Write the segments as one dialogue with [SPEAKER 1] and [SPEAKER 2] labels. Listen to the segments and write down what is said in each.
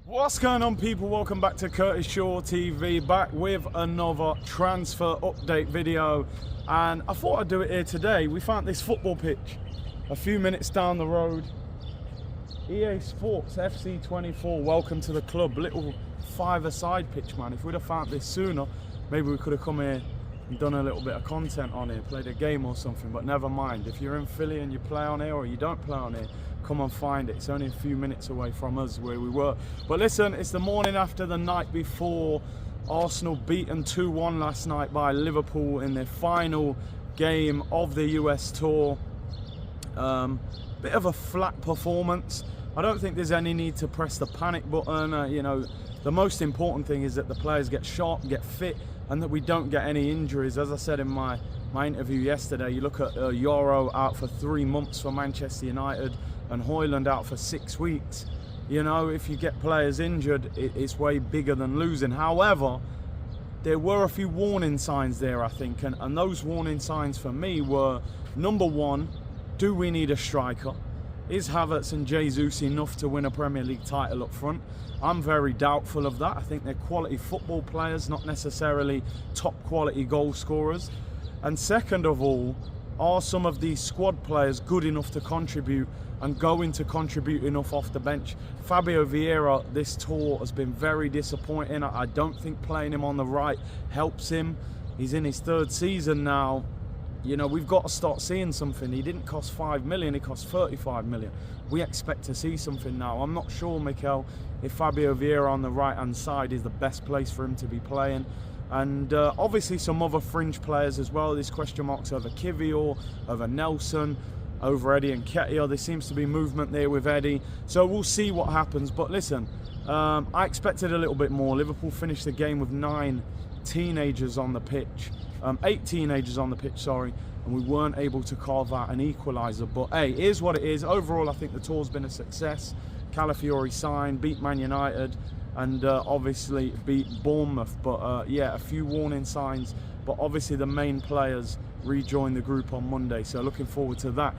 [SPEAKER 1] What's going on, people? Welcome back to Curtis Shaw TV, back with another transfer update video, and I thought I'd do it here today. We found this football pitch a few minutes down the road. EA Sports FC24, welcome to the club. Little five-a-side pitch, man. If we'd have found this sooner, maybe we could have come here and done a little bit of content on here, played a game or something, but never mind. If you're in Philly and you play on here, or you don't play on here, come and find it. It's only a few minutes away from us where we were. But listen, it's the morning after the night before. Arsenal beaten 2-1 last night by Liverpool in their final game of the US tour. Bit of a flat performance. I don't think there's any need to press the panic button. You know, the most important thing is that the players get sharp, get fit, and that we don't get any injuries. As I said in my interview yesterday, you look at Euro out for 3 months for Manchester United and Højlund out for 6 weeks. You know, if you get players injured, it's way bigger than losing. However, there were a few warning signs there, I think, and those warning signs for me were, number one, do we need a striker? Is Havertz and Jesus enough to win a Premier League title up front? I'm very doubtful of that. I think they're quality football players, not necessarily top quality goal scorers. And second of all, are some of these squad players good enough to contribute and going to contribute enough off the bench? Fabio Vieira this tour has been very disappointing. I don't think playing him on the right helps him. He's in his 3rd season now. You know, we've got to start seeing something. He didn't cost 5 million, he cost 35 million. We expect to see something now. I'm not sure, Mikel, if Fabio Vieira on the right-hand side is the best place for him to be playing. And obviously some other fringe players as well. There's question marks over Kivior, over Nelson, over Eddie Nketiah. There seems to be movement there with Eddie. So we'll see what happens. But listen, I expected a little bit more. Liverpool finished the game with 9 teenagers on the pitch. 8 teenagers on the pitch, sorry, and we weren't able to carve out an equaliser. But hey, here's what it is. Overall, I think the tour's been a success. Calafiori signed, beat Man United, and obviously beat Bournemouth. But yeah, a few warning signs. But obviously the main players rejoin the group on Monday, so looking forward to that.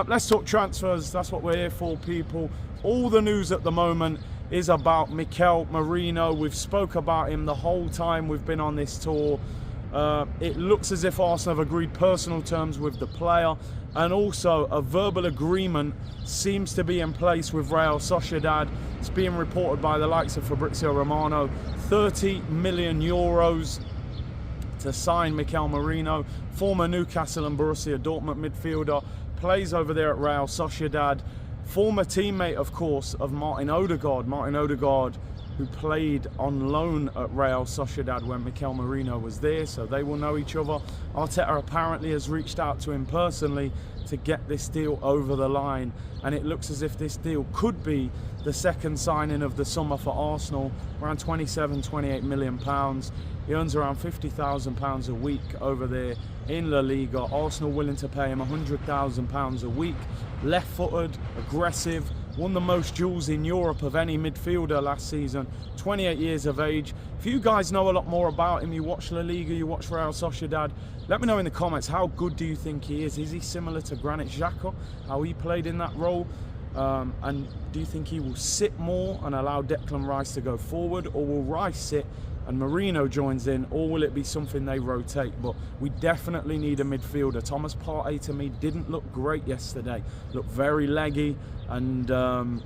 [SPEAKER 1] Let's talk transfers. That's what we're here for, people. All the news at the moment is about Mikel Merino. We've spoke about him the whole time we've been on this tour. It looks as if Arsenal have agreed personal terms with the player, and also a verbal agreement seems to be in place with Real Sociedad. It's being reported by the likes of Fabrizio Romano, 30 million euros to sign Mikel Merino, former Newcastle and Borussia Dortmund midfielder, plays over there at Real Sociedad, former teammate, of course, of Martin Odegaard, who played on loan at Real Sociedad when Mikel Merino was there, so they will know each other. Arteta apparently has reached out to him personally to get this deal over the line, and it looks as if this deal could be the second signing of the summer for Arsenal, around 27-28 million pounds. He earns around £50,000 a week over there in La Liga. Arsenal willing to pay him £100,000 a week. Left-footed, aggressive, won the most duels in Europe of any midfielder last season, 28 years of age. If you guys know a lot more about him, you watch La Liga, you watch Real Sociedad, let me know in the comments, how good do you think he is? Is he similar to Granit Xhaka, how he played in that role? And do you think he will sit more and allow Declan Rice to go forward, or will Rice sit and Merino joins in, or will it be something they rotate? But we definitely need a midfielder. Thomas Partey, to me, didn't look great yesterday. Looked very leggy, and I'm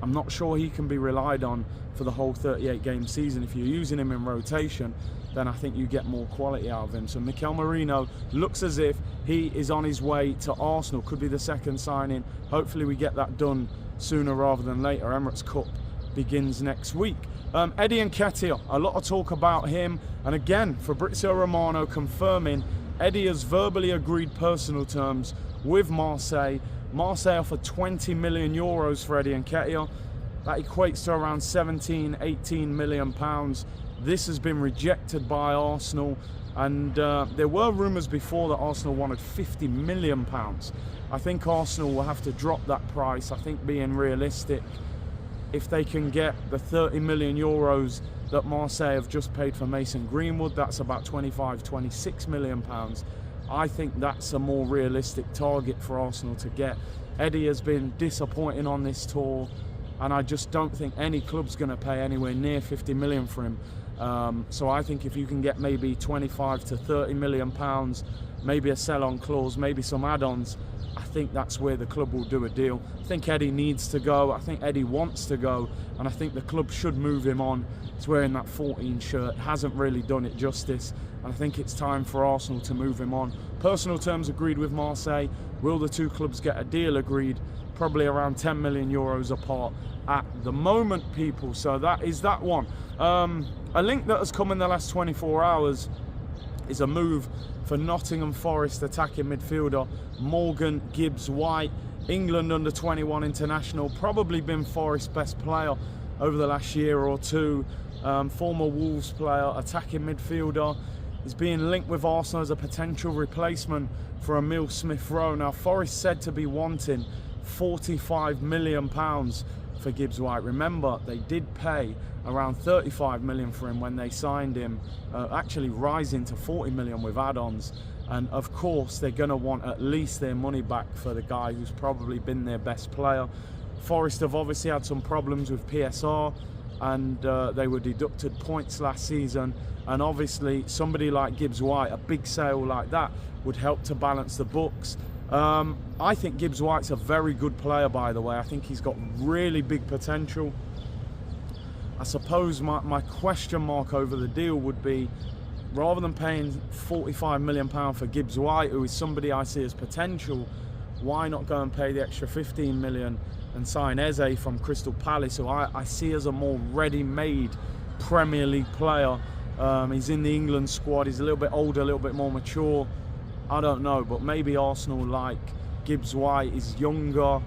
[SPEAKER 1] not sure he can be relied on for the whole 38-game season. If you're using him in rotation, then I think you get more quality out of him. So Mikel Merino looks as if he is on his way to Arsenal. Could be the second signing. Hopefully we get that done sooner rather than later. Emirates Cup begins next week. Eddie Nketiah, a lot of talk about him, and again, Fabrizio Romano confirming Eddie has verbally agreed personal terms with Marseille. Marseille offered 20 million euros for Eddie Nketiah. That equates to around 17-18 million pounds. This has been rejected by Arsenal, and there were rumours before that Arsenal wanted 50 million pounds. I think Arsenal will have to drop that price. I think, being realistic, if they can get the 30 million euros that Marseille have just paid for Mason Greenwood, that's about 25-26 million pounds. I think that's a more realistic target for Arsenal to get. Eddie has been disappointing on this tour. and I just don't think any club's going to pay anywhere near 50 million for him. So I think if you can get maybe 25 to 30 million pounds, maybe a sell-on clause, maybe some add-ons, I think that's where the club will do a deal. I think Eddie needs to go. I think Eddie wants to go, and I think the club should move him on. He's wearing that 14 shirt, hasn't really done it justice, and I think it's time for Arsenal to move him on. Personal terms agreed with Marseille. Will the two clubs get a deal agreed? Probably around 10 million euros apart at the moment, people. So that is that one. A link that has come in the last 24 hours is a move for Nottingham Forest attacking midfielder Morgan Gibbs White, England under-21 international, probably been Forest's best player over the last year or two. Former Wolves player, attacking midfielder, is being linked with Arsenal as a potential replacement for Emile Smith-Rowe. Now, Forest said to be wanting £45 million for Gibbs White. Remember, they did pay around 35 million for him when they signed him, actually rising to 40 million with add-ons. And of course, they're going to want at least their money back for the guy who's probably been their best player. Forest have obviously had some problems with PSR, and they were deducted points last season. And obviously, somebody like Gibbs White, a big sale like that, would help to balance the books. I think Gibbs White's a very good player, by the way. I think he's got really big potential. I suppose my question mark over the deal would be, rather than paying £45 million for Gibbs White, who is somebody I see as potential, why not go and pay the extra 15 million and sign Eze from Crystal Palace, who I see as a more ready-made Premier League player. He's in the England squad, he's a little bit older, a little bit more mature. I don't know, but maybe Arsenal like Gibbs White. Is younger,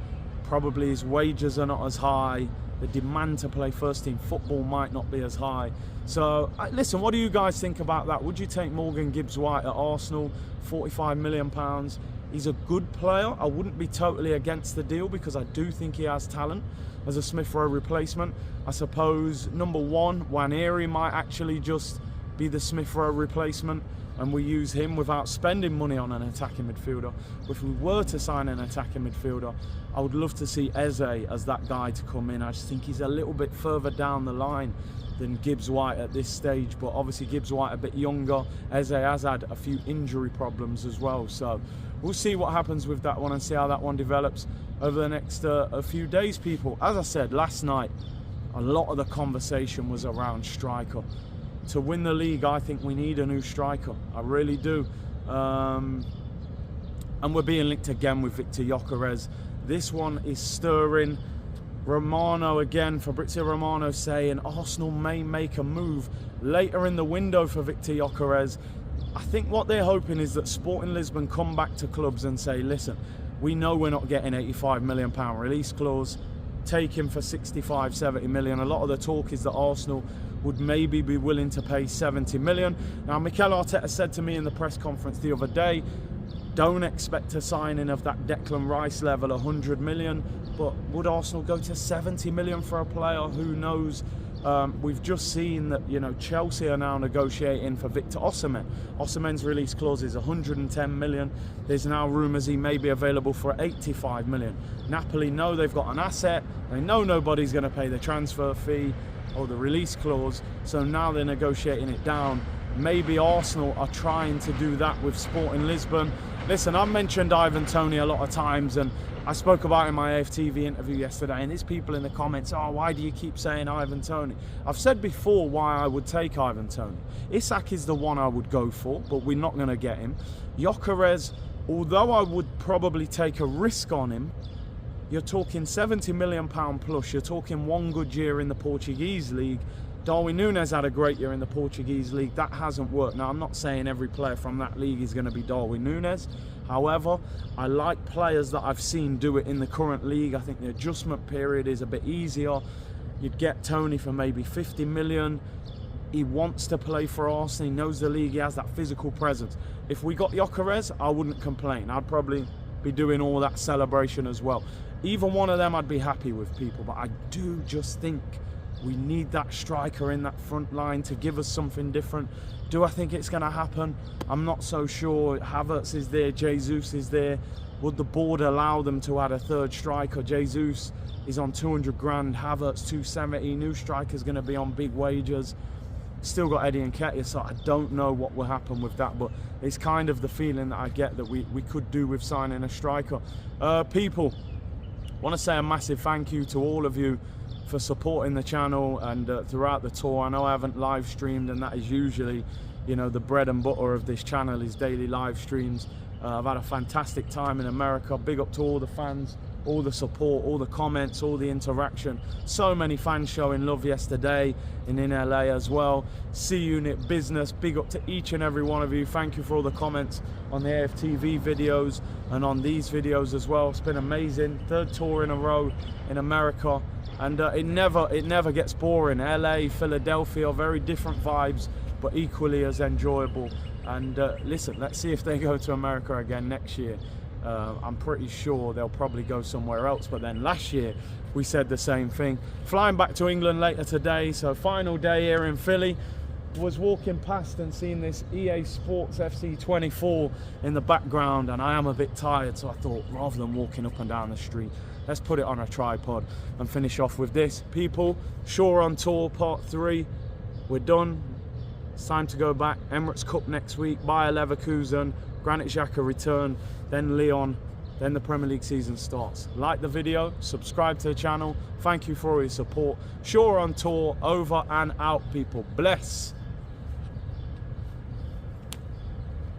[SPEAKER 1] probably his wages are not as high, the demand to play first team football might not be as high. So listen, what do you guys think about that? Would you take Morgan Gibbs White at Arsenal, £45 million? He's a good player. I wouldn't be totally against the deal because I do think he has talent as a Smith-Rowe replacement. I suppose number one, Nwaneri might actually just be the Smith-Rowe replacement, and we use him without spending money on an attacking midfielder. If we were to sign an attacking midfielder, I would love to see Eze as that guy to come in. I just think he's a little bit further down the line than Gibbs White at this stage, but obviously Gibbs White a bit younger. Eze has had a few injury problems as well, so we'll see what happens with that one and see how that one develops over the next a few days, people. As I said last night, a lot of the conversation was around striker. To win the league, I think we need a new striker. I really do. And we're being linked again with Victor Gyökeres. This one is stirring. Romano again, Fabrizio Romano saying Arsenal may make a move later in the window for Victor Gyökeres. I think what they're hoping is that Sporting Lisbon come back to clubs and say, listen, we know we're not getting £85 million release clause. Take him for 65, 70 million. A lot of the talk is that Arsenal would maybe be willing to pay 70 million. Now, Mikel Arteta said to me in the press conference the other day, don't expect a signing of that Declan Rice level, 100 million, but would Arsenal go to 70 million for a player? Who knows? We've just seen that, you know, Chelsea are now negotiating for Victor Osimhen. Osimhen's release clause is 110 million. There's now rumours he may be available for 85 million. Napoli know they've got an asset. They know nobody's going to pay the transfer fee or the release clause, so now they're negotiating it down. Maybe Arsenal are trying to do that with Sporting Lisbon. Listen, I've mentioned Ivan Toney a lot of times, and I spoke about it in my AFTV interview yesterday, and there's people in the comments, oh, why do you keep saying Ivan Toney? I've said before why I would take Ivan Toney. Isak is the one I would go for, but we're not going to get him. Gyökeres, although I would probably take a risk on him, you're talking £70 million plus, you're talking one good year in the Portuguese league. Darwin Núñez had a great year in the Portuguese league. That hasn't worked. Now, I'm not saying every player from that league is going to be Darwin Núñez. However, I like players that I've seen do it in the current league. I think the adjustment period is a bit easier. You'd get Toney for maybe 50 million. He wants to play for Arsenal. He knows the league. He has that physical presence. If we got Gyökeres, I wouldn't complain. I'd probably be doing all that celebration as well. Either one of them I'd be happy with, people. But I do just think We need that striker in that front line to give us something different. Do I think it's going to happen? I'm not so sure. Havertz is there, Jesus is there. Would the board allow them to add a third striker? Jesus is on 200 grand, Havertz 270. New striker's going to be on big wages. Still got Eddie Nketiah, so I don't know what will happen with that, but it's kind of the feeling that I get that we could do with signing a striker. People, I want to say a massive thank you to all of you for supporting the channel and throughout the tour. I know I haven't live streamed, and that is usually, you know, the bread and butter of this channel is daily live streams. I've had a fantastic time in America. Big up to all the fans, all the support, all the comments, all the interaction. So many fans showing love yesterday and in LA as well. C-Unit Business, big up to each and every one of you. Thank you for all the comments on the AFTV videos and on these videos as well. It's been amazing. Third tour in a row in America, and it never gets boring. LA, Philadelphia, very different vibes, but equally as enjoyable. And listen, let's see if they go to America again next year. I'm pretty sure they'll probably go somewhere else, but then last year we said the same thing. Flying back to England later today, so final day here in Philly. Was walking past and seeing this EA Sports FC 24 in the background, and I am a bit tired, so I thought rather than walking up and down the street, let's put it on a tripod and finish off with this. People, Shaw on tour part 3, we're done. It's time to go back. Emirates Cup next week, Bayer Leverkusen, Granit Xhaka return, then Lyon, then the Premier League season starts. Like the video, subscribe to the channel. Thank you for all your support. Shaw on tour, over and out, people. Bless.